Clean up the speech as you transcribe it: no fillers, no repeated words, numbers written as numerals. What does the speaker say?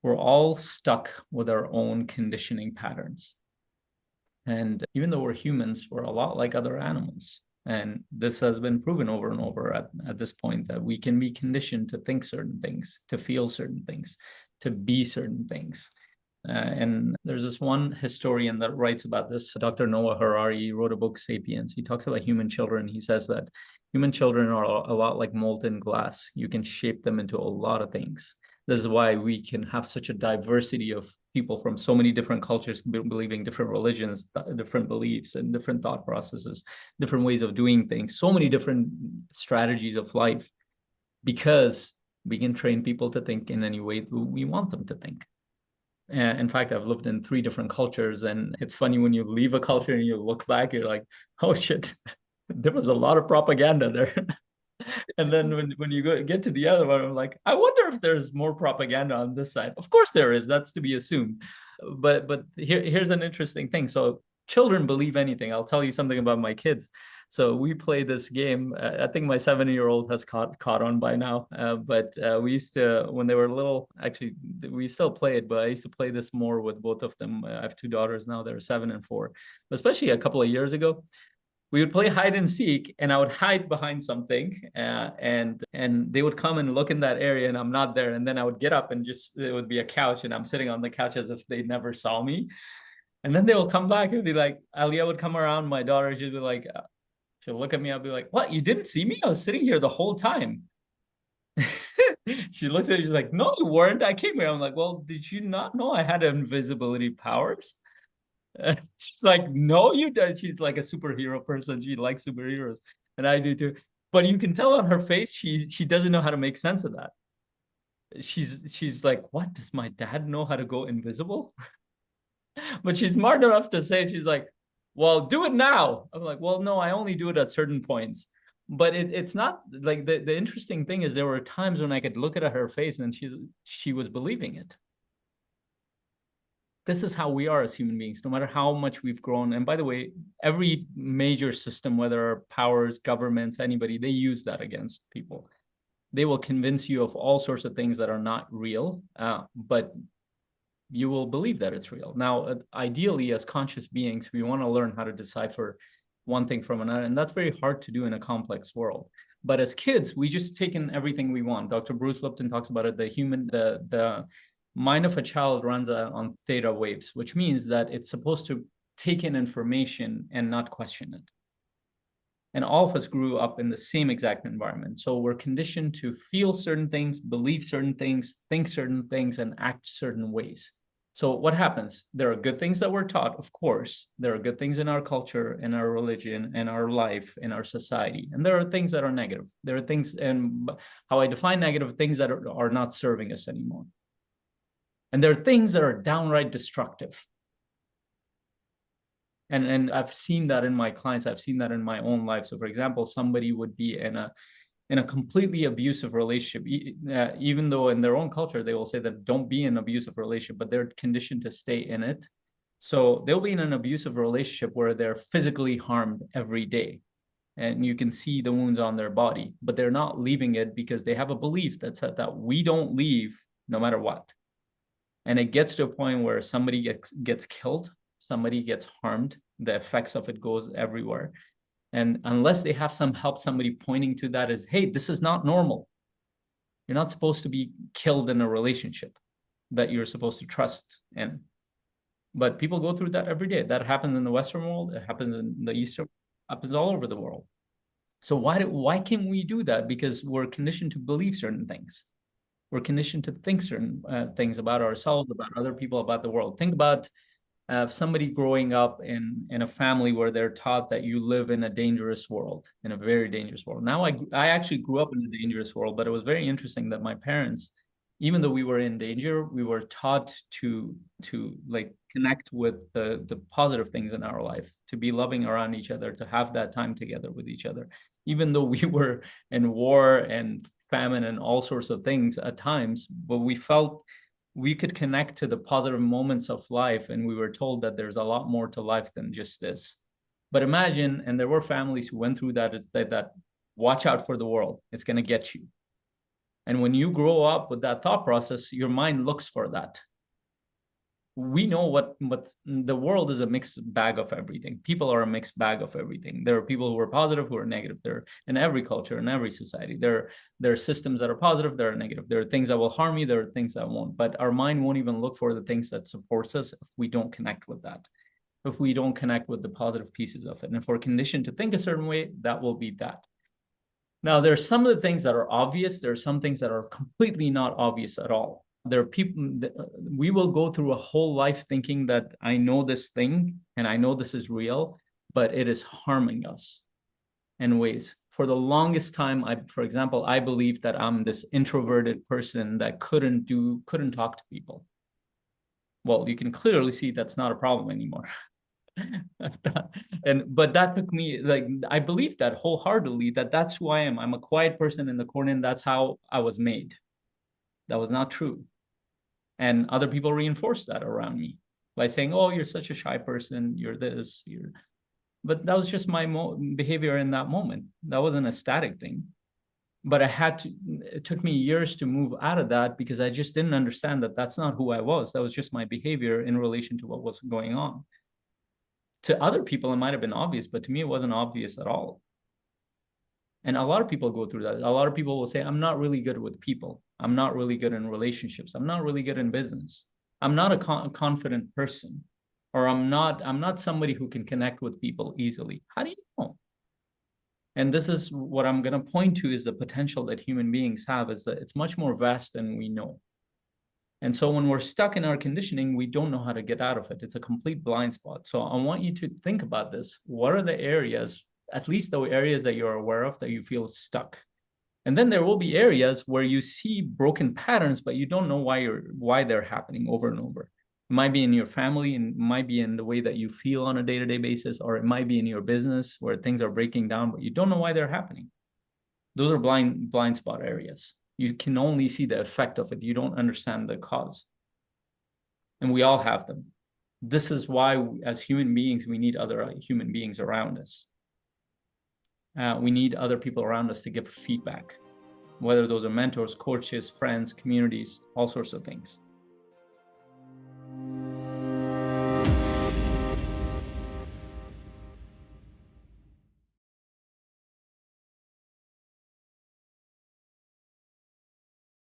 we're all stuck with our own conditioning patterns. And even though we're humans, we're a lot like other animals. And this has been proven over and over at this point, that we can be conditioned to think certain things, to feel certain things, to be certain things. And there's this one historian that writes about this, Dr. Noah Harari, wrote a book, Sapiens. He talks about human children. He says that human children are a lot like molten glass. You can shape them into a lot of things. This is why we can have such a diversity of people from so many different cultures believing different religions, different beliefs, and different thought processes, different ways of doing things, so many different strategies of life, because we can train people to think in any way we want them to think. In fact, I've lived in 3 different cultures, and it's funny when you leave a culture and you look back, you're like, oh shit, there was a lot of propaganda there. And then when you get to the other one, I'm like, I wonder if there's more propaganda on this side. Of course there is. That's to be assumed. But here's an interesting thing. So children believe anything. I'll tell you something about my kids. So we play this game. I think my 7-year-old has caught on by now. But we used to, when they were little, actually, we still play it, but I used to play this more with both of them. I have 2 daughters now. They're 7 and 4. Especially a couple of years ago, we would play hide and seek, and I would hide behind something, and they would come and look in that area, and I'm not there, and then I would get up and just, it would be a couch, and I'm sitting on the couch as if they never saw me, and then they will come back and be like, Aliyah would come around, my daughter, she'd be like, she'll look at me, I'll be like, what, you didn't see me? I was sitting here the whole time. She looks at me, she's like, no, you weren't. I came here. I'm like, well, did you not know I had invisibility powers? She's like, no, you don't. She's like a superhero person. She likes superheroes, and I do too. But you can tell on her face, she doesn't know how to make sense of that. She's like, what? Does my dad know how to go invisible? But she's smart enough to say, she's like, well, do it now. I'm like, well, no, I only do it at certain points. But it's not like, the interesting thing is, there were times when I could look at her face and she was believing it. This is how we are as human beings, no matter how much we've grown. And by the way, every major system, whether powers, governments, anybody, they use that against people. They will convince you of all sorts of things that are not real, but you will believe that it's real. Now, ideally, as conscious beings, we want to learn how to decipher one thing from another, and that's very hard to do in a complex world. But as kids, we just take in everything we want. Dr. Bruce Lipton talks about it. The mind of a child runs on theta waves, which means that it's supposed to take in information and not question it. And all of us grew up in the same exact environment. So we're conditioned to feel certain things, believe certain things, think certain things, and act certain ways. So what happens? There are good things that we're taught, of course. There are good things in our culture, in our religion, in our life, in our society. And there are things that are negative. There are things, and how I define negative, things that are not serving us anymore. And there are things that are downright destructive. And I've seen that in my clients. I've seen that in my own life. So for example, somebody would be in a completely abusive relationship, even though in their own culture, they will say that don't be in an abusive relationship, but they're conditioned to stay in it. So they'll be in an abusive relationship where they're physically harmed every day. And you can see the wounds on their body, but they're not leaving it because they have a belief that said that we don't leave no matter what. And it gets to a point where somebody gets killed, somebody gets harmed, the effects of it goes everywhere. And unless they have some help, somebody pointing to that as, hey, this is not normal. You're not supposed to be killed in a relationship that you're supposed to trust in. But people go through that every day. That happens in the Western world. It happens in the Eastern, happens all over the world. So why can we do that? Because we're conditioned to believe certain things. We're conditioned to think certain things about ourselves, about other people, about the world. Think about somebody growing up in a family where they're taught that you live in a dangerous world, in a very dangerous world. Now, I actually grew up in a dangerous world, but it was very interesting that my parents, even though we were in danger, we were taught to like connect with the positive things in our life, to be loving around each other, to have that time together with each other, even though we were in war and famine and all sorts of things at times, but we felt we could connect to the positive moments of life, and we were told that there's a lot more to life than just this. But imagine, and there were families who went through that, it's that watch out for the world, it's going to get you. And when you grow up with that thought process, your mind looks for that. We know what the world is a mixed bag of everything. People are a mixed bag of everything. There are people who are positive, who are negative. There, in every culture, in every society, there are systems that are positive, there are negative. There are things that will harm you, there are things that won't. But our mind won't even look for the things that supports us if we don't connect with that, if we don't connect with the positive pieces of it. And if we're conditioned to think a certain way, that will be that. Now, there are some of the things that are obvious. There are some things that are completely not obvious at all. There are people that we will go through a whole life thinking that I know this thing and I know this is real, but it is harming us in ways. For the longest time, for example, I believed that I'm this introverted person that couldn't talk to people. Well, you can clearly see that's not a problem anymore. But that took me, like, I believe that wholeheartedly, that's who I am. I'm a quiet person in the corner, and that's how I was made. That was not true. And other people reinforced that around me by saying, oh, you're such a shy person, you're this, but that was just my behavior in that moment. That wasn't a static thing. But it took me years to move out of that because I just didn't understand that that's not who I was. That was just my behavior in relation to what was going on. To other people, it might have been obvious, but to me, it wasn't obvious at all. And a lot of people go through that. A lot of people will say, I'm not really good with people. I'm not really good in relationships. I'm not really good in business. I'm not a confident person, or I'm not somebody who can connect with people easily. How do you know? And this is what I'm going to point to is the potential that human beings have, is that it's much more vast than we know. And so when we're stuck in our conditioning, we don't know how to get out of it. It's a complete blind spot. So I want you to think about this. What are the areas, at least the areas that you're aware of, that you feel stuck? And then there will be areas where you see broken patterns, but you don't know why they're happening over and over. It might be in your family, and it might be in the way that you feel on a day-to-day basis, or it might be in your business where things are breaking down, but you don't know why they're happening. Those are blind spot areas. You can only see the effect of it. You don't understand the cause. And we all have them. This is why, as human beings, we need other human beings around us. We need other people around us to give feedback, whether those are mentors, coaches, friends, communities, all sorts of things.